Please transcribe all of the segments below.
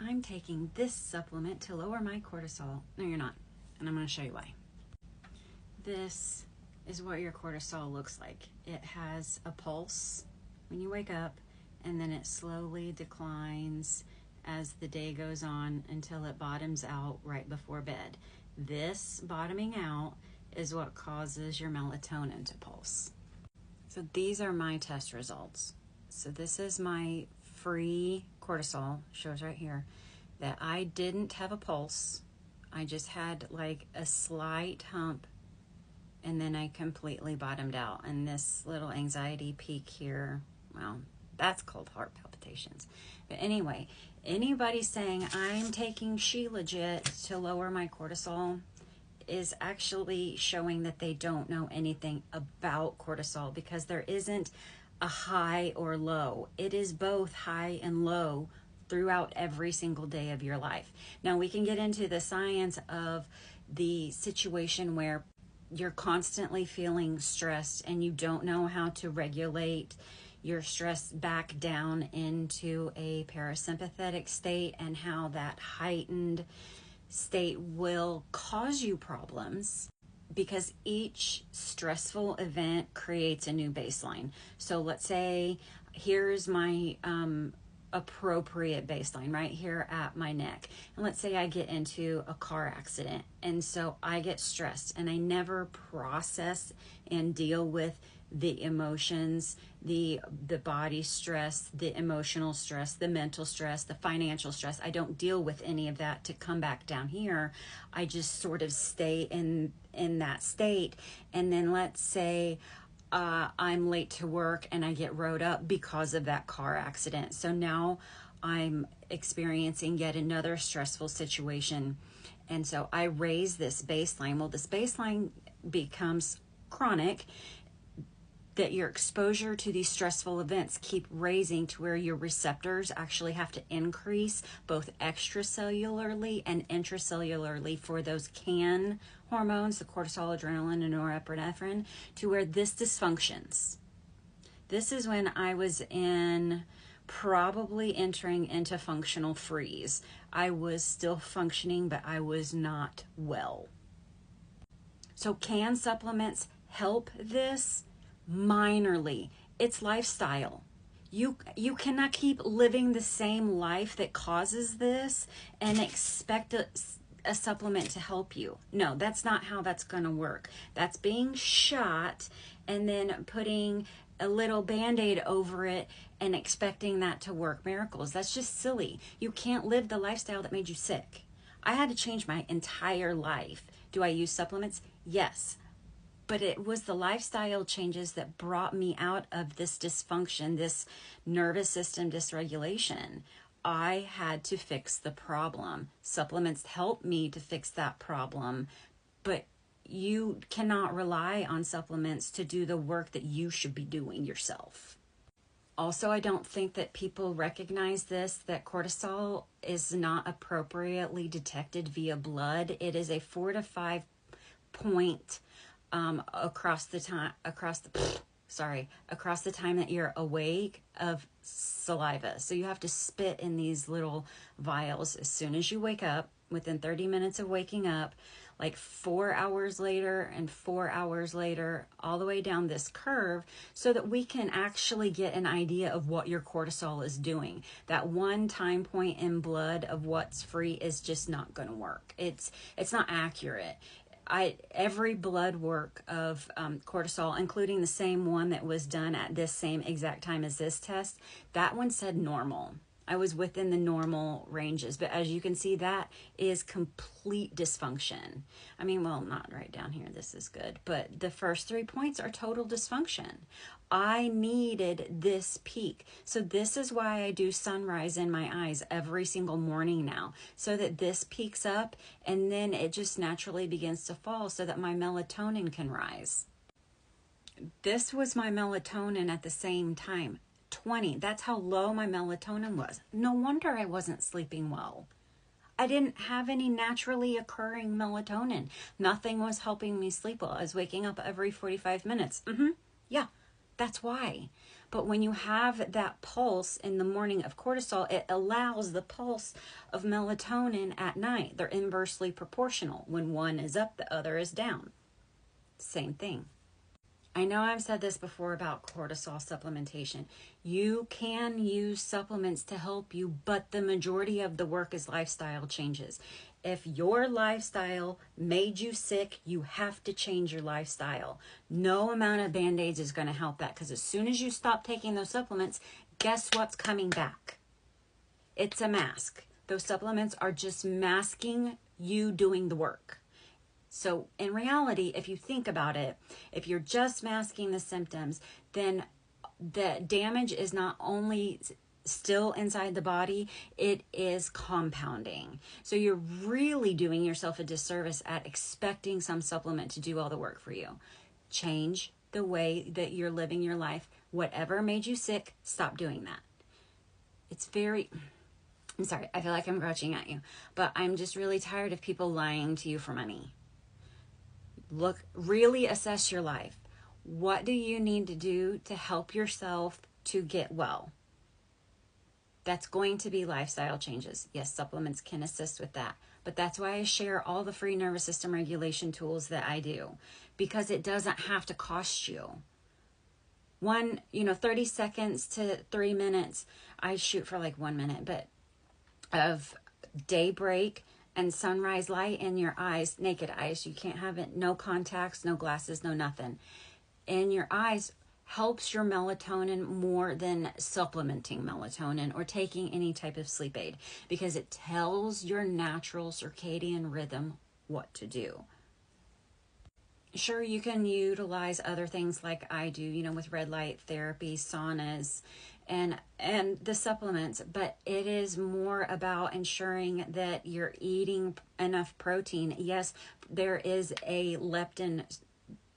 I'm taking this supplement to lower my cortisol. No, you're not. And I'm going to show you why. This is what your cortisol looks like. It has a pulse when you wake up, and then it slowly declines as the day goes on until it bottoms out right before bed. This bottoming out is what causes your melatonin to pulse. So these are my test results. So this is my free cortisol, shows right here, that I didn't have a pulse. I just had like a slight hump, and then I completely bottomed out. And this little anxiety peak here, well, that's called heart palpitations. But anyway, anybody saying I'm taking Shilajit to lower my cortisol is actually showing that they don't know anything about cortisol, because there isn't a high or low. It is both high and low throughout every single day of your life. Now we can get into the science of the situation where you're constantly feeling stressed and you don't know how to regulate your stress back down into a parasympathetic state, and how that heightened state will cause you problems, because each stressful event creates a new baseline. So let's say here's my appropriate baseline right here at my neck. And let's say I get into a car accident, and so I get stressed and I never process and deal with the emotions, the body stress, the emotional stress, the mental stress, the financial stress. I don't deal with any of that to come back down here. I just sort of stay in that state. And then let's say I'm late to work and I get rode up because of that car accident. So now I'm experiencing yet another stressful situation. And so I raise this baseline. Well, this baseline becomes chronic, that your exposure to these stressful events keep raising to where your receptors actually have to increase both extracellularly and intracellularly for those CAN hormones, the cortisol, adrenaline, and norepinephrine, to where this dysfunctions. This is when I was probably entering into functional freeze. I was still functioning, but I was not well. So CAN supplements help this minorly. It's lifestyle. You cannot keep living the same life that causes this and expect a supplement to help you. No, that's not how that's going to work. That's being shot and then putting a little band-aid over it and expecting that to work miracles. That's just silly. You can't live the lifestyle that made you sick. I had to change my entire life. Do I use supplements? Yes. But it was the lifestyle changes that brought me out of this dysfunction, this nervous system dysregulation. I had to fix the problem. Supplements help me to fix that problem, but you cannot rely on supplements to do the work that you should be doing yourself. Also, I don't think that people recognize this, that cortisol is not appropriately detected via blood. It is a 4 to 5 point across the time that you're awake of saliva. So you have to spit in these little vials as soon as you wake up, within 30 minutes of waking up, like 4 hours later and 4 hours later, all the way down this curve, so that we can actually get an idea of what your cortisol is doing. That one time point in blood of what's free is just not going to work. It's not accurate. Every blood work of cortisol, including the same one that was done at this same exact time as this test, that one said normal. I was within the normal ranges, but as you can see, that is complete dysfunction. I mean, well, not right down here, this is good, but the first 3 points are total dysfunction. I needed this peak. So this is why I do sunrise in my eyes every single morning now, so that this peaks up and then it just naturally begins to fall so that my melatonin can rise. This was my melatonin at the same time. 20. That's how low my melatonin was. No wonder I wasn't sleeping well. I didn't have any naturally occurring melatonin. Nothing was helping me sleep well. I was waking up every 45 minutes. Yeah, that's why. But when you have that pulse in the morning of cortisol, it allows the pulse of melatonin at night. They're inversely proportional. When one is up, the other is down. Same thing. I know I've said this before about cortisol supplementation. You can use supplements to help you, but the majority of the work is lifestyle changes. If your lifestyle made you sick, you have to change your lifestyle. No amount of Band-Aids is going to help that, because as soon as you stop taking those supplements, guess what's coming back? It's a mask. Those supplements are just masking you doing the work. So in reality, if you think about it, if you're just masking the symptoms, then the damage is not only still inside the body, it is compounding. So you're really doing yourself a disservice at expecting some supplement to do all the work for you. Change the way that you're living your life. Whatever made you sick, stop doing that. I'm sorry, I feel like I'm grouching at you, but I'm just really tired of people lying to you for money. Really assess your life. What do you need to do to help yourself to get well? That's going to be lifestyle changes. Yes, supplements can assist with that. But that's why I share all the free nervous system regulation tools that I do, because it doesn't have to cost you. 30 seconds to 3 minutes. I shoot for like 1 minute, but of daybreak and sunrise light in your eyes, naked eyes. You can't have it, no contacts, no glasses, no nothing. In your eyes helps your melatonin more than supplementing melatonin or taking any type of sleep aid, because it tells your natural circadian rhythm what to do. Sure, you can utilize other things like I do, with red light therapy, saunas, and the supplements, but it is more about ensuring that you're eating enough protein. Yes, there is a leptin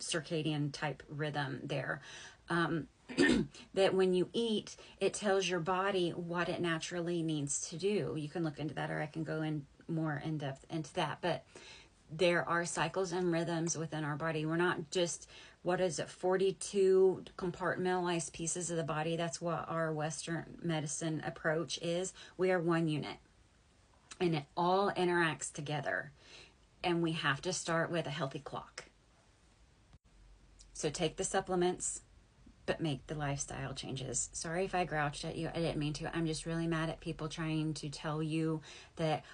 circadian type rhythm there. That when you eat, it tells your body what it naturally needs to do. You can look into that, or I can go in more in depth into that, but there are cycles and rhythms within our body. We're not just, 42 compartmentalized pieces of the body. That's what our Western medicine approach is. We are one unit, and it all interacts together, and we have to start with a healthy clock. So take the supplements, but make the lifestyle changes. Sorry if I grouched at you. I didn't mean to. I'm just really mad at people trying to tell you that,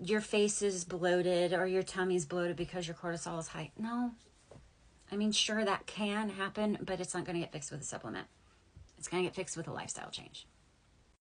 your face is bloated or your tummy's bloated because your cortisol is high. No. Sure, that can happen, but it's not going to get fixed with a supplement. It's going to get fixed with a lifestyle change.